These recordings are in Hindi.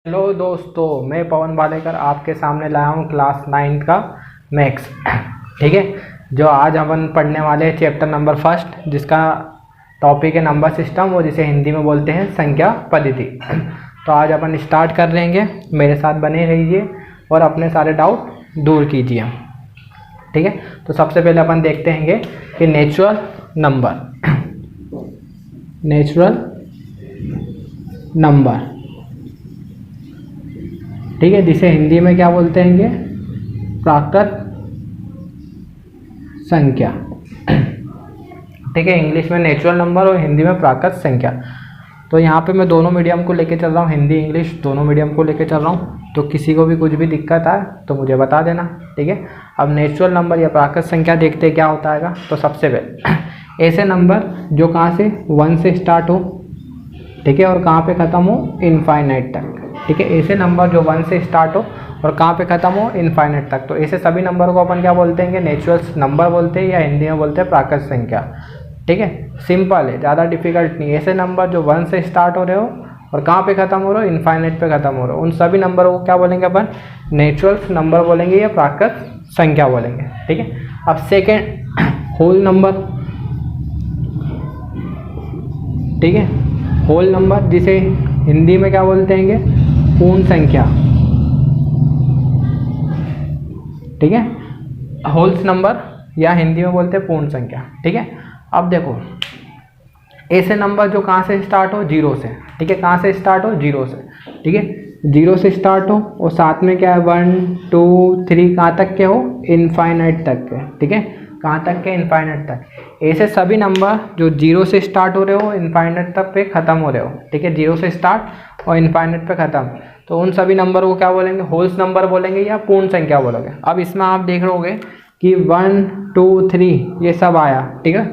हेलो दोस्तों, मैं पवन वालेकर आपके सामने लाया हूँ क्लास 9 का मैथ्स। ठीक है, जो आज अपन पढ़ने वाले हैं चैप्टर नंबर फर्स्ट, जिसका टॉपिक है नंबर सिस्टम, वो जिसे हिंदी में बोलते हैं संख्या पद्धति। तो आज अपन स्टार्ट कर लेंगे, मेरे साथ बने रहिए और अपने सारे डाउट दूर कीजिए। ठीक है, तो सबसे पहले अपन देखते हैं कि नेचुरल नंबर, ठीक है, जिसे हिंदी में क्या बोलते हैं, प्राकृत संख्या। ठीक है, इंग्लिश में नेचुरल नंबर और हिंदी में प्राकृत संख्या। तो यहाँ पे मैं दोनों मीडियम को लेके चल रहा हूँ, हिंदी इंग्लिश दोनों मीडियम को लेके चल रहा हूँ। तो किसी को भी कुछ भी दिक्कत आए तो मुझे बता देना। ठीक है, अब नेचुरल नंबर या प्राकृत संख्या देखते क्या होता है। तो सबसे पहले ऐसे नंबर जो कहाँ से 1 से स्टार्ट हो, ठीक है, और कहाँ पे ख़त्म हो, इनफाइनाइट तक। ठीक है, ऐसे नंबर जो 1 से स्टार्ट हो और कहाँ पे ख़त्म हो, इनफाइनाइट तक। तो ऐसे सभी नंबर को अपन क्या बोलते हैं, नेचुरल नंबर बोलते हैं, या हिंदी में बोलते हैं प्राकृत संख्या। ठीक है, सिंपल है, ज़्यादा डिफिकल्ट नहीं। ऐसे नंबर जो 1 से स्टार्ट हो रहे हो और कहाँ पे ख़त्म हो रहे हो, इनफाइनाइट पे ख़त्म हो रहे हो, उन सभी नंबरों को क्या बोलेंगे अपन, नेचुरल नंबर बोलेंगे या प्राकृत संख्या बोलेंगे। ठीक है, अब सेकेंड होल नंबर। ठीक है, होल नंबर जिसे हिंदी में क्या बोलते हैं, पूर्ण संख्या। ठीक है, होल्स नंबर या हिंदी में बोलते हैं पूर्ण संख्या। ठीक है, अब देखो ऐसे नंबर जो कहाँ से स्टार्ट हो, 0 से। ठीक है, कहाँ से स्टार्ट हो, 0 से। ठीक है, 0 से स्टार्ट हो और साथ में क्या है, 1 2 3 कहाँ तक के हो, इनफाइनाइट तक के। ठीक है, कहाँ तक के, इनफाइनाइट तक। ऐसे सभी नंबर जो 0 से स्टार्ट हो रहे हो, इनफाइनाइट तक पे ख़त्म हो रहे हो। ठीक है, 0 से स्टार्ट और इनफाइनाइट पे ख़त्म, तो उन सभी नंबर को क्या बोलेंगे, होल्स नंबर बोलेंगे या पूर्ण संख्या बोलोगे। अब इसमें आप देख रहोगे कि 1 2 3 ये सब आया। ठीक है,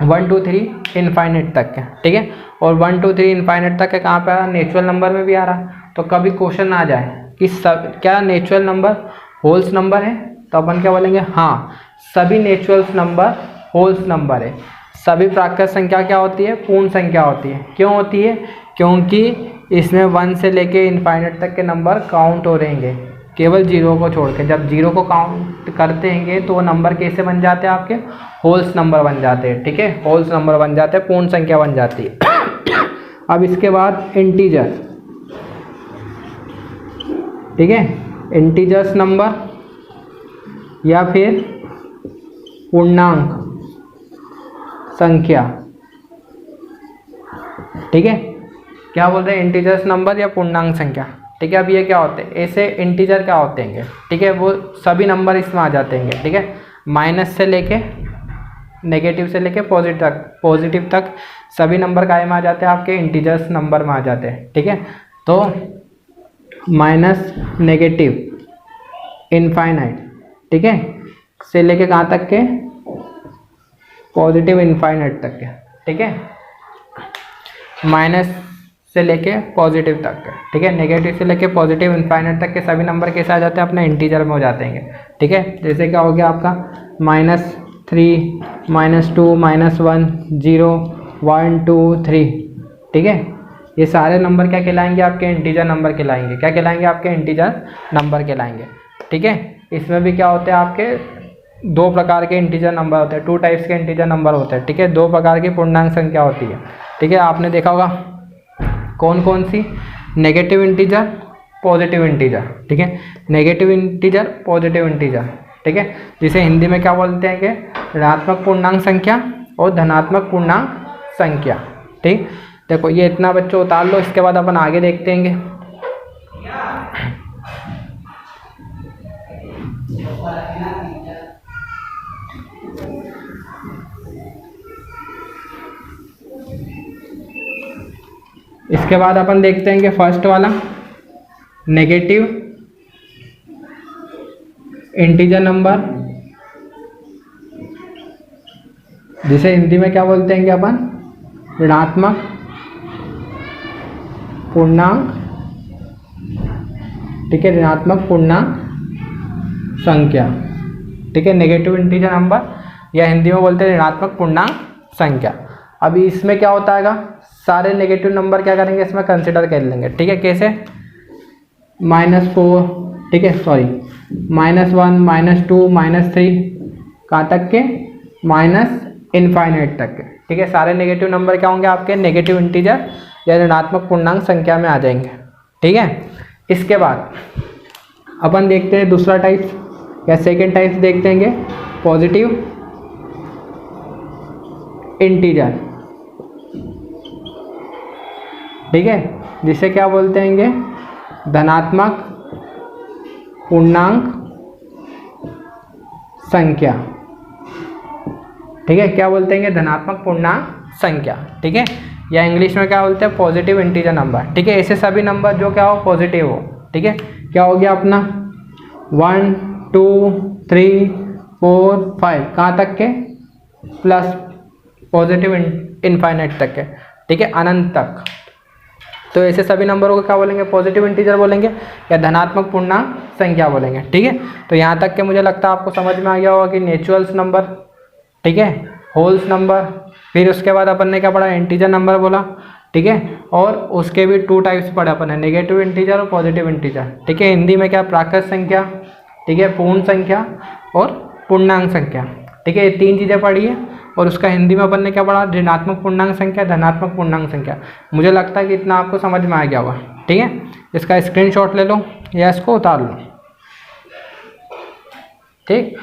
1 2 3 इनफाइनाइट तक है। ठीक है, और 1 2 3 इनफाइनाइट तक है, कहाँ पे आ रहा, नेचुरल नंबर में भी आ रहा। तो कभी क्वेश्चन आ जाए कि सब क्या नेचुरल नंबर होल्स नंबर है, तो अपन क्या बोलेंगे, हाँ सभी नेचुरल नंबर होल्स नंबर है। सभी प्राकृत संख्या क्या होती है, पूर्ण संख्या होती है। क्यों होती है, क्योंकि इसमें 1 से लेके इनफाइनाइट तक के नंबर काउंट हो रहेंगे, केवल 0 को छोड़ के। जब 0 को काउंट करते हैं तो वो नंबर कैसे बन जाते हैं, आपके होल्स नंबर बन जाते हैं। ठीक है, होल्स नंबर बन जाते हैं, पूर्ण संख्या बन जाती है। अब इसके बाद इंटीजर। ठीक है, इंटीजर्स नंबर या फिर पूर्णांक संख्या। ठीक है, क्या बोल रहे हैं, इंटीजर्स नंबर या पूर्णांक संख्या। ठीक है, अब ये क्या होते हैं, ऐसे इंटीजर क्या होते हैं। ठीक है, वो सभी नंबर इसमें आ जाते हैं। ठीक है, माइनस से लेके नेगेटिव से लेके पॉजिटिव तक सभी नंबर काय में आ जाते हैं, आपके इंटीजर्स नंबर में आ जाते हैं। ठीक है, तो माइनस, नेगेटिव, इनफाइनाइट, ठीक है, से लेके कहाँ तक के, पॉजिटिव इनफाइनाइट तक के। ठीक है, माइनस से लेके पॉजिटिव तक के। ठीक है, नेगेटिव से लेके पॉजिटिव इनफाइनाइट तक के सभी नंबर कैसे आ जाते हैं, अपने इंटीजर में हो जाते हैं। ठीक है, जैसे क्या हो गया आपका -3 -2 -1 0 1 2 3। ठीक है, ये सारे नंबर क्या कहलाएंगे, आपके इंटीजर नंबर कहलाएंगे। क्या कहलाएंगे, आपके इंटीजर नंबर कहलाएंगे। ठीक है, इसमें भी क्या होते हैं, आपके 2 प्रकार के इंटीजर नंबर होते हैं, 2 टाइप्स के इंटीजर नंबर होते हैं। ठीक है, 2 प्रकार की पूर्णांक संख्या होती है। ठीक है, आपने देखा होगा कौन कौन सी, नेगेटिव इंटीजर, पॉजिटिव इंटीजर। ठीक है, नेगेटिव इंटीजर, पॉजिटिव इंटीजर। ठीक है, जिसे हिंदी में क्या बोलते हैं कि ऋणात्मक पूर्णांक संख्या और धनात्मक पूर्णांक संख्या। ठीक, देखो ये इतना बच्चों उतार लो, इसके बाद अपन आगे देखते हैं। इसके बाद अपन देखते हैं कि फर्स्ट वाला नेगेटिव इंटीजर नंबर, जिसे हिंदी में क्या बोलते हैं कि अपन ऋणात्मक पूर्णांक। ठीक है, ऋणात्मक पूर्णांक संख्या। ठीक है, नेगेटिव इंटीजर नंबर या हिंदी में बोलते हैं ऋणात्मक पूर्णांक संख्या। अभी इसमें क्या होता है, सारे नेगेटिव नंबर क्या करेंगे इसमें कंसिडर कर लेंगे, ठीक है। कैसे? -4, ठीक है, सॉरी -1, -2, -3 कहाँ तक के? -इनफाइनाइट तक के, ठीक है। सारे नेगेटिव नंबर क्या होंगे आपके? नेगेटिव इंटीजर या ऋणात्मक पूर्णांक संख्या में आ जाएंगे, ठीक है। इसके बाद अपन देखते हैं दूसरा टाइप या सेकेंड टाइप देखते हैं पॉजिटिव इंटीजर, ठीक है, जिसे क्या बोलते हैं? धनात्मक पूर्णांक संख्या, ठीक है। क्या बोलते हैं? धनात्मक पूर्णांक संख्या, ठीक है, या इंग्लिश में क्या बोलते हैं? पॉजिटिव इंटीजर नंबर, ठीक है। ऐसे सभी नंबर जो क्या हो? पॉजिटिव हो, ठीक है। क्या हो गया अपना? 1, 2, 3, 4, 5 कहाँ तक के? प्लस पॉजिटिव इनफाइनाइट तक के, ठीक है, अनंत तक। तो ऐसे सभी नंबरों को क्या बोलेंगे? पॉजिटिव इंटीजर बोलेंगे या धनात्मक पूर्णांक संख्या बोलेंगे, ठीक है। तो यहाँ तक के मुझे लगता है आपको समझ में आ गया होगा कि नेचुरल्स नंबर, ठीक है, होल्स नंबर, फिर उसके बाद अपन ने क्या पढ़ा? इंटीजर नंबर बोला, ठीक है। और उसके भी 2 टाइप्स पढ़े अपन ने, नेगेटिव इंटीजर और पॉजिटिव इंटीजर, ठीक है। हिंदी में क्या? प्राकृत संख्या, ठीक है, पूर्ण संख्या और पूर्णांक संख्या, ठीक है। ये 3 चीज़ें पढ़ी है। और उसका हिंदी में अपन ने क्या पढ़ा? ऋणात्मक पूर्णांक संख्या, धनात्मक पूर्णांक संख्या। मुझे लगता है कि इतना आपको समझ में आ गया होगा, ठीक है। इसका स्क्रीनशॉट ले लो या इसको उतार लो, ठीक।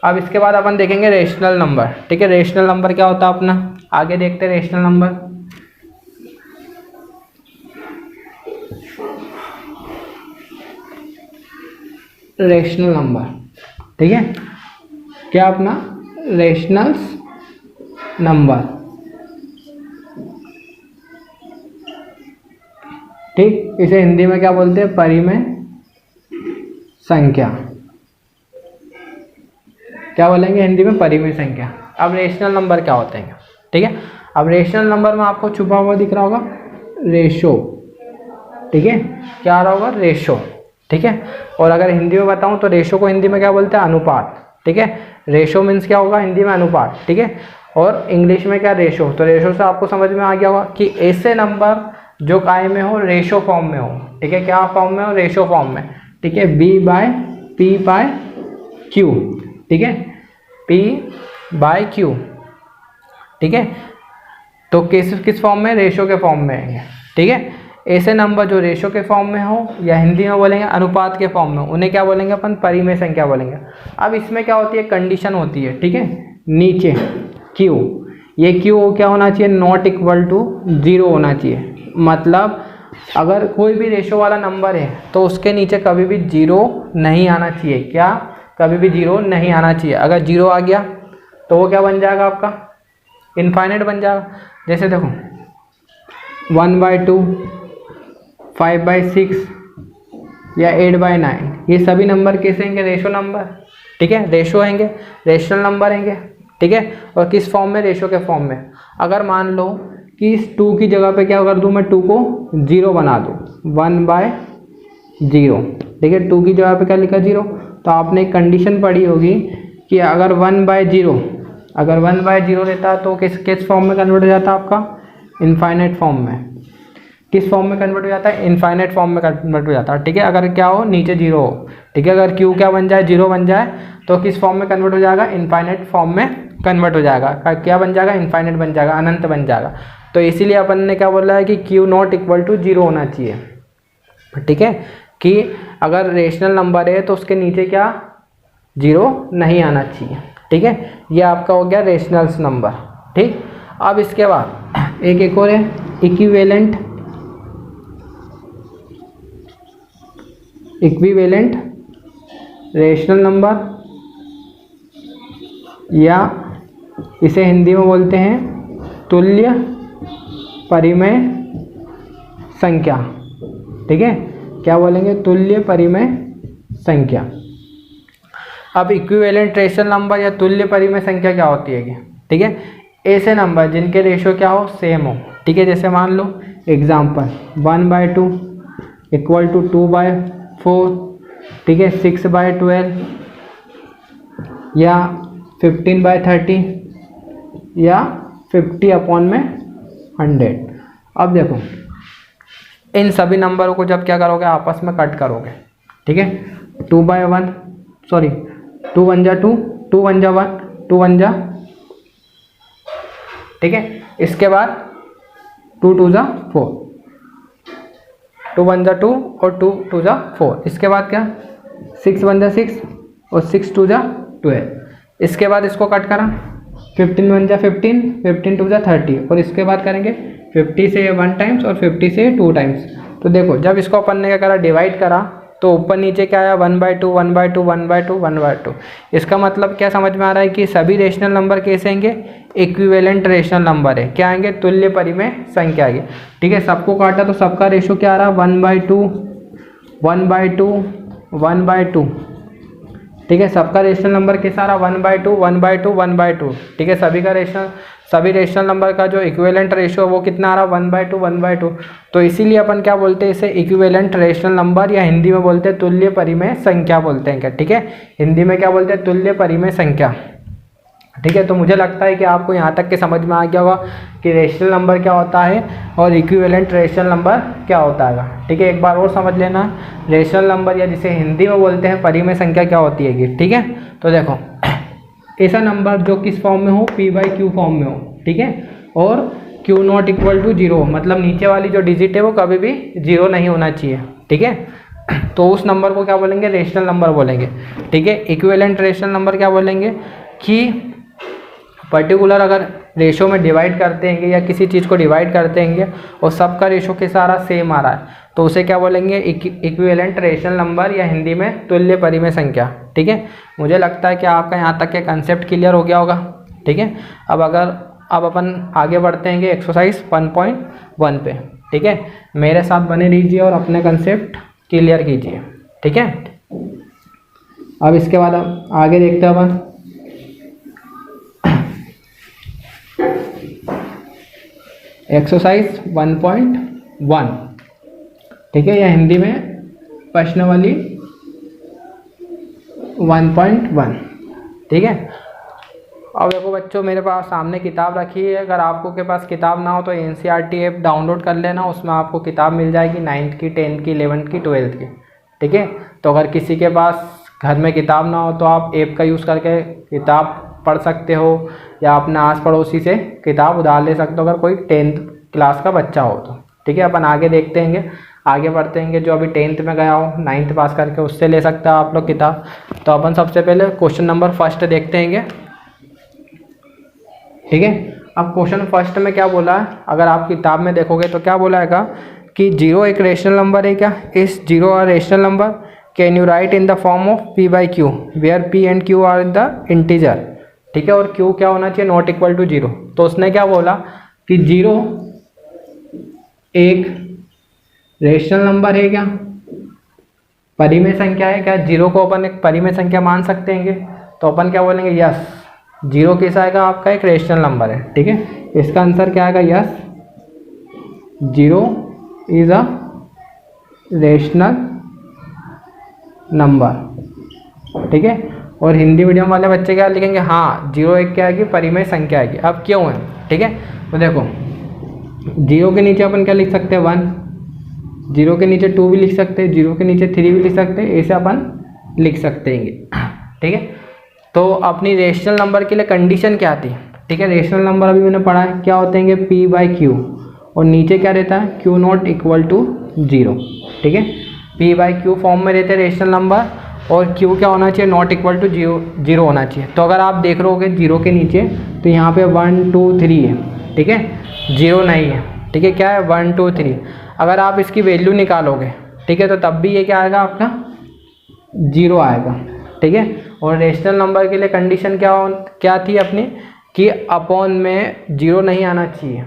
अब इसके बाद अपन देखेंगे रेशनल नंबर, ठीक है। रेशनल नंबर क्या होता है अपना? आगे देखते हैं रेशनल नंबर। रेशनल नंबर, ठीक है, क्या अपना? रेशनल्स नंबर, ठीक। इसे हिंदी में क्या बोलते हैं? परिमेय संख्या, क्या बोलेंगे हिंदी में? परिमेय संख्या। अब रेशनल नंबर क्या होते हैं, ठीक है। अब रेशनल नंबर में आपको छुपा हुआ दिख रहा होगा रेशो, ठीक है, क्या आ रहा होगा? रेशो, ठीक है। और अगर हिंदी में बताऊं तो रेशो को हिंदी में क्या बोलते हैं? अनुपात, ठीक है। रेशो मीन्स क्या होगा हिंदी में? अनुपात, ठीक है। और इंग्लिश में क्या? रेशो। तो रेशो से आपको समझ में आ गया होगा कि ऐसे नंबर जो काय में हो, रेशो फॉर्म में हो, ठीक है। क्या फॉर्म में हो? रेशो फॉर्म में, ठीक है। B/P/Q, ठीक है, P/Q, ठीक है। तो किस फॉर्म में? रेशो के फॉर्म में है, ठीक है। ऐसे नंबर जो रेशो के फॉर्म में हो या हिंदी में बोलेंगे अनुपात के फॉर्म में, उन्हें क्या बोलेंगे अपन? परिमेय संख्या बोलेंगे। अब इसमें क्या होती है? कंडीशन होती है, ठीक है। नीचे Q, ये Q क्या होना चाहिए? नॉट इक्वल टू 0 होना चाहिए। मतलब अगर कोई भी रेशो वाला नंबर है तो उसके नीचे कभी भी 0 नहीं आना चाहिए। क्या? कभी भी 0 नहीं आना चाहिए। अगर 0 आ गया तो वो क्या बन जाएगा आपका? इनफाइनाइट बन जाएगा। जैसे देखो 1/2, 5/6 या 8/9, ये सभी नंबर कैसे हैं? रेशो नंबर, ठीक है, रेशो हैंगे, रेशनल नंबर हैंगे, ठीक है। और किस फॉर्म में? रेशो के फॉर्म में। अगर मान लो कि इस 2 की जगह पे क्या कर दूं मैं? 2 को 0 बना दूं, 1/0, ठीक है। 2 की जगह पे क्या लिखा? 0। तो आपने एक कंडीशन पढ़ी होगी कि अगर 1/0 रहता है तो किस फॉर्म में कन्वर्ट हो जाता है आपका? इनफाइनाइट फॉर्म में। किस फॉर्म में कन्वर्ट हो जाता है? इनफाइनाइट फॉर्म में कन्वर्ट हो जाता है, ठीक है। अगर क्या हो? नीचे 0 हो, ठीक है। अगर Q क्या बन जाए? 0 बन जाए तो किस फॉर्म में कन्वर्ट हो जाएगा? इनफाइनाइट फॉर्म में कन्वर्ट हो जाएगा। क्या बन जाएगा? इनफाइनाइट बन जाएगा, अनंत बन जाएगा। तो इसीलिए अपन ने क्या बोला है कि Q नॉट इक्वल टू 0 होना चाहिए, ठीक है। कि अगर रेशनल नंबर है तो उसके नीचे क्या? 0 नहीं आना चाहिए, ठीक है। ये आपका हो गया रेशनल्स नंबर, ठीक। अब इसके बाद एक और है इक्विवेलेंट रेशनल नंबर, या इसे हिंदी में बोलते हैं तुल्य परिमेय संख्या, ठीक है। क्या बोलेंगे? तुल्य परिमेय संख्या। अब इक्विवेलेंट रेशनल नंबर या तुल्य परिमेय संख्या क्या होती है? ठीक है, ऐसे नंबर जिनके रेशो क्या हो? सेम हो, ठीक है। जैसे मान लो एग्जांपल 1/2 इक्वल टू 2/4, ठीक है, 6/12 या 15/30 या 50/12, 100। अब देखो इन सभी नंबरों को जब क्या करोगे, आपस में कट करोगे, ठीक है। 2/1 सॉरी 2 1 जा 2, 2 1 जा 1, 2 1 जा, ठीक है। इसके बाद 2 2 जा 4, 2 1 जा 2 और 2 2 जा 4। इसके बाद क्या 6 1 जा 6 और 6 2 जा 12। इसके बाद इसको कट करा 15 1 जा 15, 15 2 जा 30 और इसके बाद करेंगे 50 से 1 टाइम्स और 50 से 2 टाइम्स। तो देखो जब इसको अपन ने क्या करा, डिवाइड करा, तो ऊपर नीचे क्या आया 1/2 1/2 1/2 1/2। इसका मतलब क्या समझ में आ रहा है कि सभी रेशनल नंबर कैसे आएंगे, इक्विवेलेंट रेशनल नंबर है, क्या आएंगे, तुल्य परिमेय संख्या आएगी, ठीक है। सबको काटा तो सबका रेशो क्या आ रहा, 1/2 1/2 1/2, ठीक है। सबका रेशनल नंबर कैसा आ रहा, 1/2 1/2 1/2, ठीक है। सभी रेशनल नंबर का जो इक्विवेलेंट रेशियो है वो कितना आ रहा, 1/2 1/2। तो इसीलिए अपन क्या बोलते हैं, इसे इक्विवेलेंट रेशनल नंबर या हिंदी में बोलते हैं तुल्य परिमेय संख्या बोलते हैं क्या, ठीक है। हिंदी में क्या बोलते हैं, तुल्य परिमेय संख्या, ठीक है। तो मुझे लगता है कि आपको यहाँ तक के समझ में आ गया होगा कि रेशनल नंबर क्या होता है और इक्विवेलेंट रेशनल नंबर क्या होता है, ठीक है। एक बार और समझ लेना, रेशनल नंबर या जिसे हिंदी में बोलते हैं परिमेय संख्या क्या होती है, ठीक है। तो देखो ऐसा नंबर जो किस फॉर्म में हो, p/q फॉर्म में हो, ठीक है, और q नॉट इक्वल टू 0, मतलब नीचे वाली जो डिजिट है वो कभी भी 0 नहीं होना चाहिए, ठीक है। तो उस नंबर को क्या बोलेंगे, रेशनल नंबर बोलेंगे, ठीक है। इक्विवेलेंट रेशनल नंबर क्या बोलेंगे कि पर्टिकुलर अगर रेशो में डिवाइड करते हैं या किसी चीज़ को डिवाइड करते हैं और सबका रेशो के सारा सेम आ रहा है, तो उसे क्या बोलेंगे, इक्विवेलेंट रेशनल नंबर या हिंदी में तुल्य परिमेय संख्या, ठीक है। मुझे लगता है कि आपका यहाँ तक के कंसेप्ट क्लियर हो गया होगा, ठीक है। अब अपन आगे बढ़ते हैं एक्सरसाइज 1.1 पे, ठीक है। मेरे साथ बने रहिए और अपने कंसेप्ट क्लियर कीजिए, ठीक है। अब इसके बाद अब आगे देखते हैं अपन एक्सरसाइज 1.1, ठीक है, या हिंदी में प्रश्नावली 1.1, ठीक है। अब देखो बच्चों, मेरे पास सामने किताब रखी है, अगर आपको के पास किताब ना हो तो NCERT ऐप डाउनलोड कर लेना, उसमें आपको किताब मिल जाएगी 9th की 10th की 11th की 12th की, ठीक है। तो अगर किसी के पास घर में किताब ना हो तो आप ऐप का यूज़ करके किताब पढ़ सकते हो या अपने आस पड़ोसी से किताब उधार ले सकते हो अगर कोई 10th क्लास का बच्चा हो तो, ठीक है। अपन आगे देखते हैं, आगे बढ़ते हैं, जो अभी 10th में गया हो 9th पास करके उससे ले सकते हो आप लोग किताब। तो अपन सबसे पहले क्वेश्चन नंबर फर्स्ट देखते हैं, ठीक है। अब क्वेश्चन फर्स्ट में क्या बोला है, अगर आप किताब में देखोगे तो क्या बोला है कि 0 एक रेशनल नंबर है क्या, इस 0 are rational number, can you write in the form of p/q where p and q are in the integer, ठीक है, और q क्या होना चाहिए, नॉट इक्वल टू 0। तो उसने क्या बोला कि 0 एक रेशनल नंबर है क्या, परिमेय संख्या है क्या, 0 को अपन एक परिमेय संख्या मान सकते हैं, तो अपन क्या बोलेंगे, यस 0 कैसा आएगा, आपका एक रेशनल नंबर है, ठीक है। इसका आंसर क्या आएगा, yes 0 is a rational number, ठीक है। और हिंदी मीडियम वाले बच्चे क्या लिखेंगे, हाँ 0 एक क्या आएगी, परिमेय संख्या आएगी। अब क्यों है, ठीक है। तो देखो 0 के नीचे अपन क्या लिख सकते हैं, 1, 0 के नीचे 2 भी लिख सकते हैं, 0 के नीचे 3 भी लिख सकते हैं, ऐसे अपन लिख सकते हैं, ठीक है। तो अपनी रेशनल नंबर के लिए कंडीशन क्या थी, ठीक है। रेशनल नंबर अभी मैंने पढ़ा है क्या होते हैं, p/q और नीचे क्या रहता है, q नॉट इक्वल टू 0, ठीक है। p/q फॉर्म में रहते हैं रेशनल नंबर और q क्या होना चाहिए, नॉट इक्वल टू 0 होना चाहिए। तो अगर आप देख रहे होगे 0 के नीचे तो यहाँ पे 1 2 3 है, ठीक है, 0 नहीं है, ठीक है। क्या है 1 2 3, अगर आप इसकी वैल्यू निकालोगे, ठीक है, तो तब भी ये क्या आएगा, आपका 0 आएगा, ठीक है। और रेशनल नंबर के लिए कंडीशन क्या थी अपनी, कि अपॉन में 0 नहीं आना चाहिए,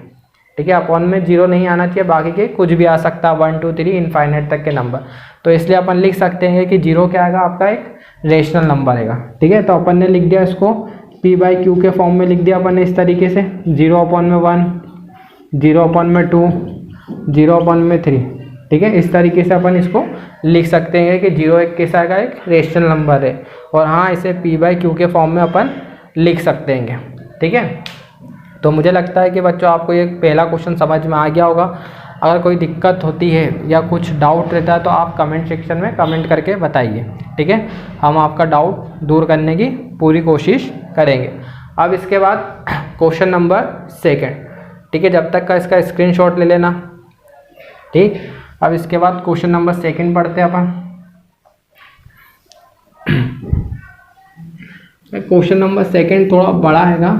ठीक है, अपॉन में 0 नहीं आना चाहिए, बाकी के कुछ भी आ सकता है, 1 2 3 इनफाइनाइट तक के नंबर। तो इसलिए अपन लिख सकते हैं कि 0 क्या आएगा, आपका एक रेशनल नंबर आएगा, ठीक है। तो अपन ने लिख दिया इसको p/q के फॉर्म में लिख दिया अपन ने इस तरीके से, 0/1 0/2 0/3, ठीक है। इस तरीके से अपन इसको लिख सकते हैं कि 0 एक कैसा आएगा, एक रेशनल नंबर है। और हाँ, इसे p/q के फॉर्म में अपन लिख सकते हैं, ठीक है। तो मुझे लगता है कि बच्चों आपको ये पहला क्वेश्चन समझ में आ गया होगा। अगर कोई दिक्कत होती है या कुछ डाउट रहता है तो आप कमेंट सेक्शन में कमेंट करके बताइए, ठीक है। हम आपका डाउट दूर करने की पूरी कोशिश करेंगे। अब इसके बाद क्वेश्चन नंबर 2, ठीक है, जब तक का इसका स्क्रीनशॉट ले लेना, ठीक। अब इसके बाद क्वेश्चन नंबर 2 पढ़ते हैं अपन। क्वेश्चन नंबर 2 थोड़ा बड़ा हैगा,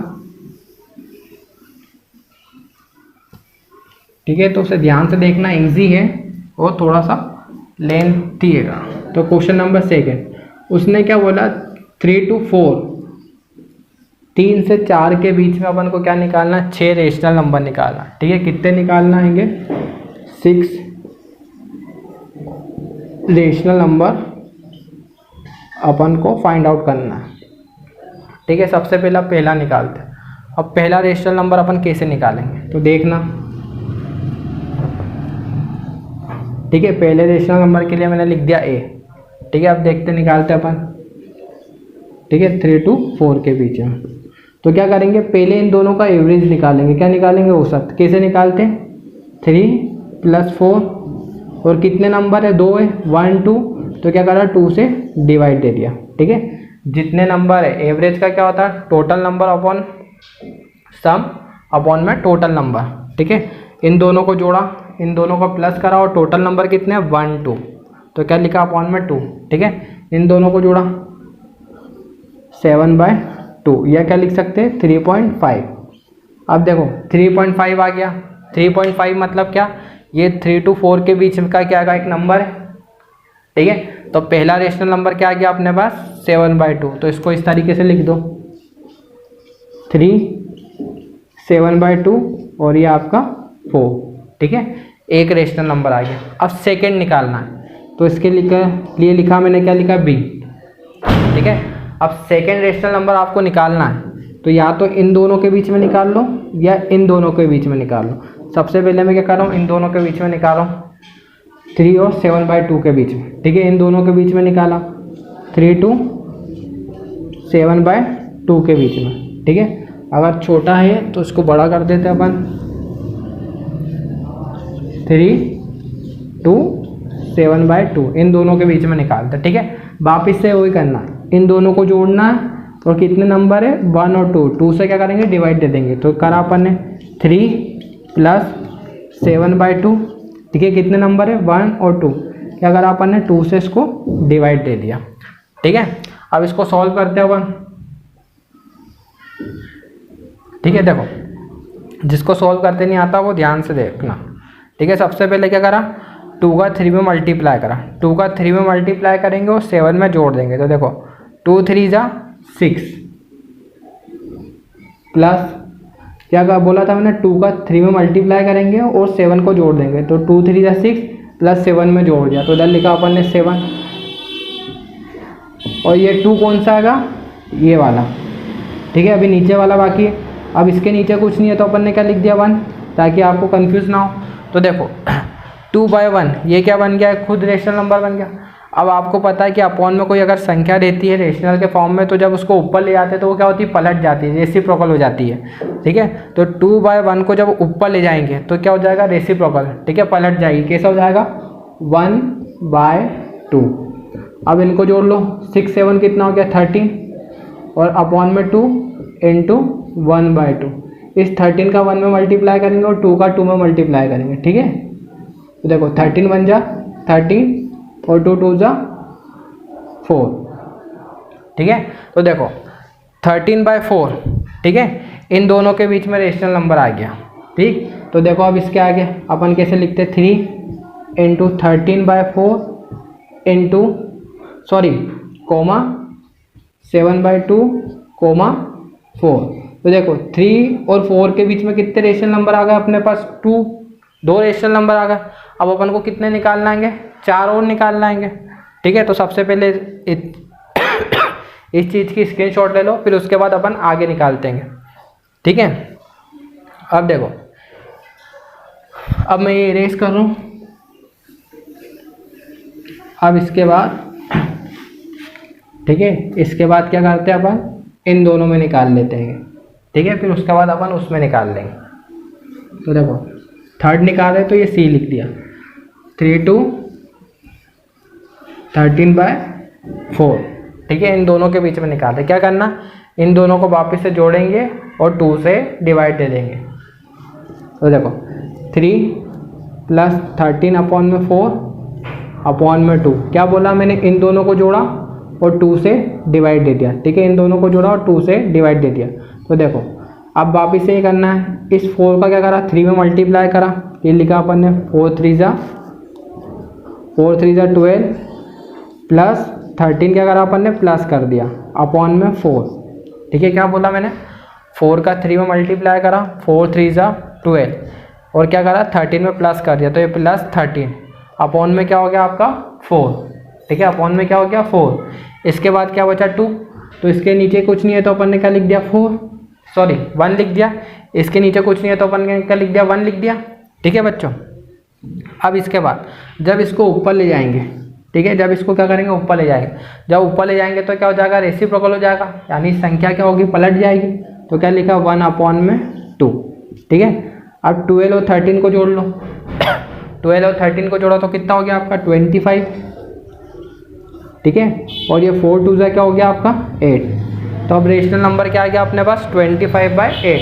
ठीक है, तो उसे ध्यान से देखना, इजी है और थोड़ा सा लेंथी है। तो क्वेश्चन नंबर 2 उसने क्या बोला, 3 to 4, 3 से 4 के बीच में अपन को क्या निकालना, 6 रेशनल नंबर निकालना, ठीक है। कितने निकालना हैंगे, 6 रेशनल नंबर अपन को फाइंड आउट करना है, ठीक है। सबसे पहला निकालते हैं। अब पहला रेशनल नंबर अपन कैसे निकालेंगे, तो देखना, ठीक है। पहले रेशनल नंबर के लिए मैंने लिख दिया a, ठीक है। अब देखते निकालते अपन, ठीक है, 3 to 4 के बीच में। तो क्या करेंगे, पहले इन दोनों का एवरेज निकालेंगे। क्या निकालेंगे, औसत। कैसे निकालते हैं, 3 + 4 और कितने नंबर है, 2 है, 1 2, तो क्या करा, 2 से डिवाइड दे दिया, ठीक है। जितने नंबर है, एवरेज का क्या होता है, टोटल नंबर अपॉन सम अपॉन में टोटल नंबर, ठीक है। इन दोनों को जोड़ा, इन दोनों को प्लस करा और टोटल नंबर कितने हैं, 1 2, तो क्या लिखा, अपॉन में 2, ठीक है। इन दोनों को जोड़ा, 7/2, या क्या लिख सकते हैं, 3.5। अब देखो 3.5 आ गया। 3.5 मतलब क्या, ये 3 to 4 के बीच में का क्या आएगा, एक नंबर है, ठीक है। तो पहला रेशनल नंबर क्या आ गया अपने पास, 7/2। तो इसको इस तरीके से लिख दो, 3 7/2 और ये आपका 4, ठीक है। एक रेशनल नंबर आ गया। अब सेकंड निकालना है, तो इसके लिए लिखा मैंने, क्या लिखा, b, ठीक है। अब सेकंड रेशनल नंबर आपको निकालना है, तो या तो इन दोनों के बीच में निकाल लो या इन दोनों के बीच में निकाल लो। सबसे पहले मैं क्या कर रहा हूँ, इन दोनों के बीच में निकाल रहा हूँ, 3 और 7/2 के बीच में, ठीक है। इन दोनों के बीच में निकाला, 3 to 7/2 के बीच में, ठीक है। अगर छोटा है तो इसको बड़ा कर देते हैं अपन, 3 to 7/2, इन दोनों के बीच में निकालते, ठीक है। वापिस से वही करना, इन दोनों को जोड़ना है और कितने नंबर है, 1 और 2, 2 से क्या करेंगे, डिवाइड दे देंगे। तो करा अपन ने 3 + 7/2, ठीक है। कितने नंबर है, 1 और 2, क्या करा अपन ने, 2 से इसको डिवाइड दे दिया, ठीक है। अब इसको सॉल्व करते हैं अपन, ठीक है। देखो जिसको सॉल्व करते नहीं आता वो ध्यान से देखना, ठीक है। सबसे पहले क्या करा, 2 का 3 में मल्टीप्लाई करा, 2 का 3 में मल्टीप्लाई करेंगे और 7 में जोड़ देंगे। तो देखो 2 3 = 6 प्लस क्या बोला था मैंने, 2 का 3 में मल्टीप्लाई करेंगे और 7 को जोड़ देंगे। तो 2 3 = 6 प्लस 7 में जोड़ दिया, तो इधर लिखा अपन ने 7, और ये 2 कौन सा आएगा, ये वाला, ठीक है। अभी नीचे वाला बाकी है। अब इसके नीचे कुछ नहीं है तो अपन ने क्या लिख दिया, 1, ताकि आपको कंफ्यूज ना हो। तो देखो 2/1 ये क्या बन गया, खुद रेशनल नंबर बन गया। अब आपको पता है कि अपॉन में कोई अगर संख्या देती है रेशनल के फॉर्म में, तो जब उसको ऊपर ले जाते हैं तो वो क्या होती है, पलट जाती है, रेसिप्रोकल हो जाती है, ठीक है। तो 2/1 को जब ऊपर ले जाएंगे तो क्या हो जाएगा, रेसिप्रोकल, ठीक है, पलट जाएगी। कैसा हो जाएगा, 1/2। अब इनको जोड़ लो, 6 7 कितना हो गया, 13, और अपॉन में 2 × 1/2। इस 13 का 1 में मल्टीप्लाई करेंगे और 2 का 2 में मल्टीप्लाई करेंगे, ठीक है। तो देखो 13 1 जा 13 और 2 2 जा 4, ठीक है। तो देखो 13/4, ठीक है, इन दोनों के बीच में रेशनल नंबर आ गया, ठीक। तो देखो अब इसके आगे अपन कैसे लिखते, 3 × 13/4 कोमा 7/2 कोमा 4। तो देखो 3 और 4 के बीच में कितने रेशनल नंबर आ गए अपने पास, 2 रेशनल नंबर आ गए। अब अपन को कितने निकालना आएंगे, 4 और निकालना आएंगे, ठीक है। तो सबसे पहले इस चीज़ की स्क्रीनशॉट ले लो, फिर उसके बाद अपन आगे निकालते हैं, ठीक है। अब देखो, अब मैं ये इरेज कर रहा हूँ। अब इसके बाद, ठीक है, इसके बाद क्या करते हैं अपन, इन दोनों में निकाल लेते हैं, ठीक है। फिर उसके बाद अपन उसमें निकाल लेंगे। तो देखो थर्ड निकाले तो ये सी लिख दिया, 3 2 13/4, ठीक है। इन दोनों के बीच में निकालते, क्या करना, इन दोनों को वापस से जोड़ेंगे और 2 से डिवाइड दे देंगे। तो देखो 3 + 13/4 अपॉन में 2, क्या बोला मैंने, इन दोनों को जोड़ा और 2 से डिवाइड दे दिया, ठीक है। इन दोनों को जोड़ा और 2 से डिवाइड दे दिया। तो देखो अब वापिस से ये करना है, इस 4 का क्या करा, 3 में मल्टीप्लाई करा, ये लिखा अपन ने 4 3 ज़ा 12 प्लस 13 क्या करा अपन ने, प्लस कर दिया अपॉन में 4, ठीक है। क्या बोला मैंने, 4 का 3 में मल्टीप्लाई करा, 4 3 ज़ा 12 और क्या करा 13 में प्लस कर दिया, तो ये प्लस 13 अपॉन में क्या हो गया आपका 4, ठीक है। अपॉन में क्या हो गया 4। इसके बाद क्या बचा 2, तो इसके नीचे कुछ नहीं है तो अपन ने क्या लिख दिया 1 लिख दिया। इसके नीचे कुछ नहीं है तो अपन ने क्या लिख दिया 1 लिख दिया, ठीक है बच्चों। अब इसके बाद जब इसको ऊपर ले जाएंगे, ठीक है, जब इसको क्या करेंगे ऊपर ले जाएंगे, जब ऊपर ले जाएंगे तो क्या हो जाएगा, रेसिप्रोकल हो जाएगा, यानी संख्या क्या होगी, पलट जाएगी। तो क्या लिखा 1 अपॉन में 2, ठीक है। अब 12 और 13 को जोड़ लो 12 और 13 को जोड़ा तो कितना हो गया आपका 25, ठीक है। और ये 4 2 क्या हो गया आपका 8, तो अब रेशनल नंबर क्या आ गया अपने पास 25/8,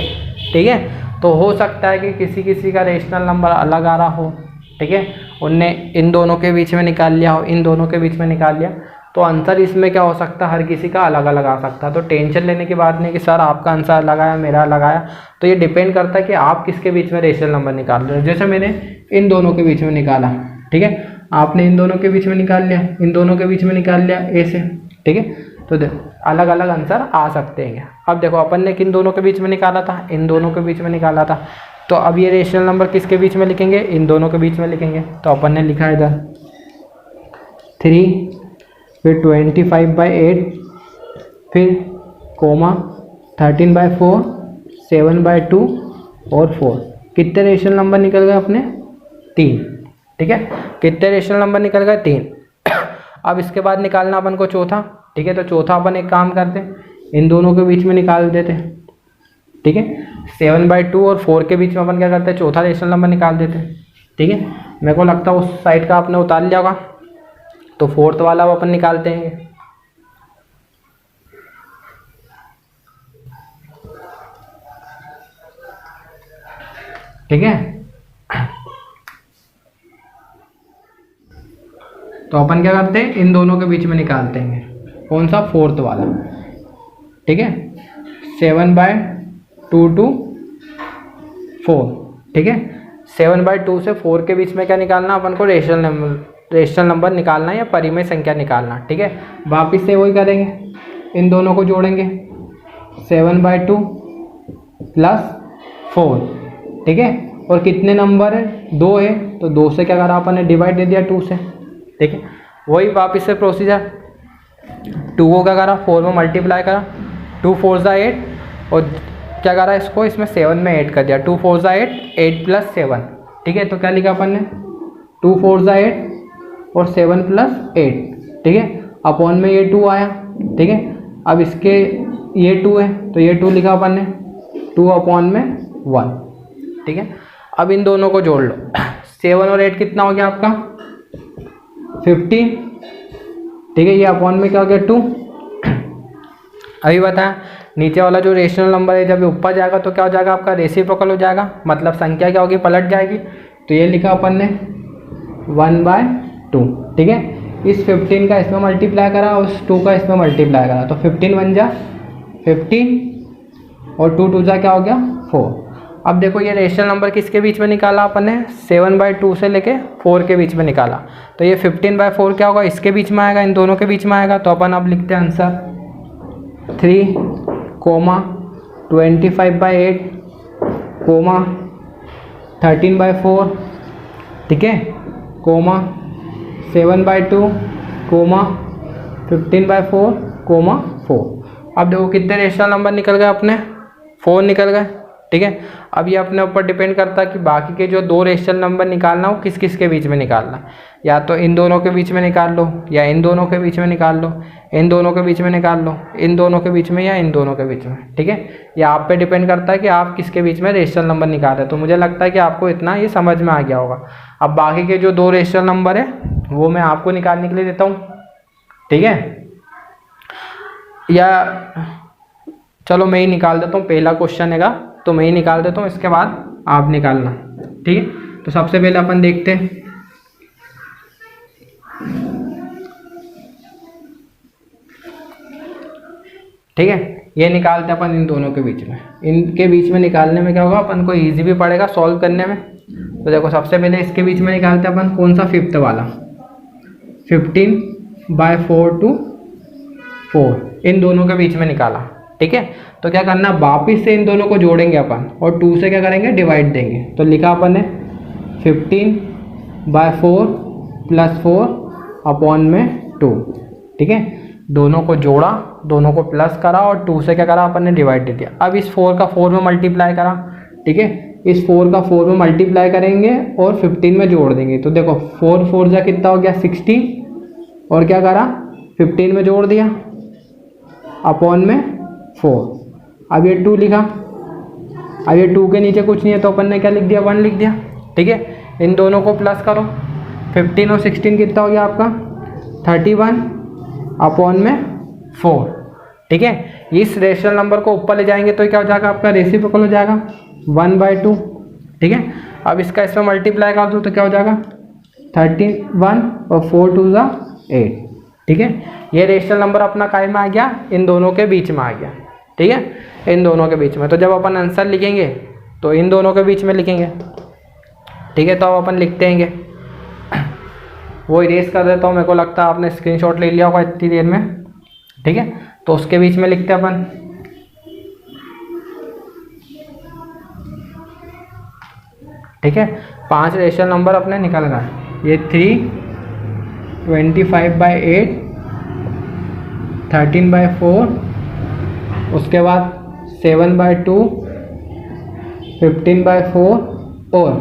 ठीक है। तो हो सकता है कि किसी का रेशनल नंबर अलग आ रहा हो, ठीक है, उनने इन दोनों के बीच में निकाल लिया हो, इन दोनों के बीच में निकाल लिया, तो आंसर इसमें क्या हो सकता है, हर किसी का अलग अलग आ सकता है। तो टेंशन लेने की बात नहीं कि सर आपका आंसर लगाया मेरा लगाया, तो ये डिपेंड करता है कि आप किसके बीच में रेशनल नंबर निकाल रहे हो। जैसे मैंने इन दोनों के बीच में निकाला, ठीक है, आपने इन दोनों के बीच में निकाल लिया, इन दोनों के बीच में निकाल लिया ए से, ठीक है। तो अलग अलग आंसर आ सकते हैं। अब देखो अपन ने किन दोनों के बीच में निकाला था, इन दोनों के बीच में निकाला था, तो अब ये रेशनल नंबर किसके बीच में लिखेंगे, इन दोनों के बीच में लिखेंगे। तो अपन ने लिखा इधर 3 फिर 25/8 फिर कोमा 13/4 7/2 और 4। कितने रेशनल नंबर निकल गए अपने 3, ठीक है। कितने रेशनल नंबर निकल गए 3। अब इसके बाद निकालना अपन को चौथा, ठीक है। तो चौथा अपन एक काम करते हैं, इन दोनों के बीच में निकाल देते हैं, ठीक है। 7/2 और 4 के बीच में अपन क्या करते हैं, चौथा रेशनल नंबर निकाल देते हैं, ठीक है। मेरे को लगता है उस साइड का आपने उतार लिया होगा, तो 4th वाला वो अपन निकालते हैं, ठीक है। तो अपन क्या करते हैं, इन दोनों के बीच में निकालते हैं, कौन सा 4th वाला, ठीक है। 7/2 to 4, ठीक है। 7/2 से 4 के बीच में क्या निकालना अपन को, रेशनल नंबर निकालना है या परिमेय संख्या निकालना, ठीक है। वापिस से वही करेंगे, इन दोनों को जोड़ेंगे 7/2 + 4, ठीक है। और कितने नंबर है 2 है, तो 2 से क्या करा अपन ने डिवाइड दे दिया 2 से, ठीक है। वही वापिस से प्रोसीजर, 2 को क्या करा 4 में मल्टीप्लाई करा, 2 4 ज़ा 8 और क्या करा इसको इसमें 7 में ऐड कर दिया, 2 4 ज़ा 8 8 + 7, ठीक है। तो क्या लिखा अपन ने 2 4 ज़ा 8 और 7 + 8, ठीक है। अपॉन में ये 2 आया, ठीक है। अब इसके ये 2 है तो ये 2 लिखा अपन ने 2 अपॉन में 1, ठीक है। अब इन दोनों को जोड़ लो 7 और 8 कितना हो गया आपका 15, ठीक है। ये अपॉन में क्या हो गया 2। अभी बताया नीचे वाला जो रेशनल नंबर है जब ऊपर जाएगा तो क्या हो जाएगा आपका रेसिप्रोकल हो जाएगा, मतलब संख्या क्या होगी पलट जाएगी। तो ये लिखा अपन ने 1/2, ठीक है। इस 15 का इसमें मल्टीप्लाई करा और उस 2 का इसमें मल्टीप्लाई करा, तो 15 1 जा 15 और 2 2 जा क्या हो गया 4। अब देखो ये रेशनल नंबर किसके बीच में निकाला अपन ने, 7/2 से लेके 4 के बीच में निकाला, तो ये 15/4 क्या होगा इसके बीच में आएगा, इन दोनों के बीच में आएगा। तो अपन अब लिखते हैं आंसर 3, 25/8, 13/4, ठीक है, 7/2, 15/4, 4। अब देखो कितने रेशनल नंबर निकल गए अपने 4 निकल गए, ठीक है। अब ये अपने ऊपर डिपेंड करता है कि बाकी के जो दो रेशनल नंबर निकालना हो किस किस के बीच में निकालना, या तो इन दोनों के बीच में निकाल लो, या इन दोनों के बीच में निकाल लो, इन दोनों के बीच में निकाल लो, इन दोनों के बीच में या इन दोनों के बीच में, ठीक है। ये आप पे डिपेंड करता है कि आप किसके बीच में रेशनल नंबर निकाल रहे हैं। तो मुझे लगता है कि आपको इतना ये समझ में आ गया होगा। अब बाकी के जो दो रेशनल नंबर है वो मैं आपको निकालने के लिए देता हूँ, ठीक है। या चलो मैं ही निकाल देता हूँ, पहला क्वेश्चन हैगा तो मैं ही निकाल देता हूँ, इसके बाद आप निकालना, ठीक है। तो सबसे पहले अपन देखते हैं, ठीक है। ये निकालते हैं अपन इन दोनों के बीच में। इनके बीच में निकालने में क्या होगा, अपन को इजी भी पड़ेगा सॉल्व करने में। तो देखो सबसे पहले इसके बीच में निकालते हैं अपन कौन सा, फिफ्थ वाला, 15/4 to 4 इन दोनों के बीच में निकाला, ठीक है। तो क्या करना, वापिस से इन दोनों को जोड़ेंगे अपन और 2 से क्या करेंगे, डिवाइड देंगे। तो लिखा अपन ने 15/4 + 4 अपॉन में 2, ठीक है। दोनों को जोड़ा, दोनों को प्लस करा और 2 से क्या करा अपन ने, डिवाइड दे दिया। अब इस 4 का 4 में मल्टीप्लाई करा, ठीक है। इस 4 का 4 में मल्टीप्लाई करेंगे और 15 में जोड़ देंगे। तो देखो 4 4 जा कितना हो गया, 16, और क्या करा, 15 में जोड़ दिया अपॉन में 4। अब ये 2 लिखा। अब ये 2 के नीचे कुछ नहीं है तो अपन ने क्या लिख दिया, 1 लिख दिया, ठीक है। इन दोनों को प्लस करो, 15 और 16 कितना हो गया आपका, 31 अपॉन में 4, ठीक है। इस रेशनल नंबर को ऊपर ले जाएंगे तो क्या हो जाएगा आपका, रेसिप्रोकल हो जाएगा 1/2, ठीक है। अब इसका इसमें मल्टीप्लाई कर दो तो क्या हो जाएगा, 31 और 4 2 = 8, ठीक है। ये रेशनल नंबर अपना काय में आ गया, इन दोनों के बीच में आ गया, ठीक है, इन दोनों के बीच में। तो जब अपन आंसर लिखेंगे तो इन दोनों के बीच में लिखेंगे, ठीक है। तो अब अपन लिखते हैं, वो इरेज कर देता हूँ, मेरे को लगता है आपने स्क्रीनशॉट ले लिया होगा इतनी देर में, ठीक है। तो उसके बीच में लिखते हैं अपन, ठीक है। 5 रेशनल नंबर अपने निकल गए, ये 3, 25/8, 13/4, उसके बाद 7/2, 15/4 और,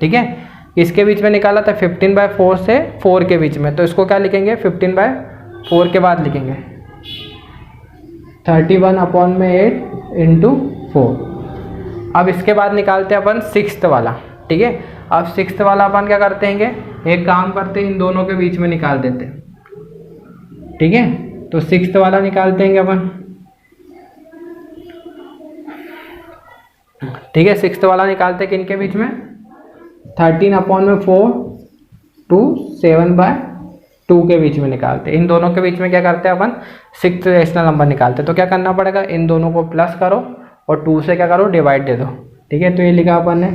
ठीक है। इसके बीच में निकाला था 15/4 से 4 के बीच में, तो इसको क्या लिखेंगे, 15/4 के बाद लिखेंगे 31 अपॉन में 8 इंटू 4। अब इसके बाद निकालते हैं अपन 6th वाला, ठीक है। अब 6th वाला अपन क्या करते हैं, एक काम करते हैं, इन दोनों के बीच में निकाल देते हैं, ठीक है। तो 6th वाला निकालते हैं अपन, ठीक है। 6th वाला निकालते हैं किन के बीच में, 13 अपॉन में 4 to 7/2 के बीच में निकालते हैं। इन दोनों के बीच में क्या करते हैं अपन, 6th रेशनल नंबर निकालते हैं। तो क्या करना पड़ेगा, इन दोनों को प्लस करो और 2 से क्या करो, डिवाइड दे दो, ठीक है। तो ये लिखा अपन ने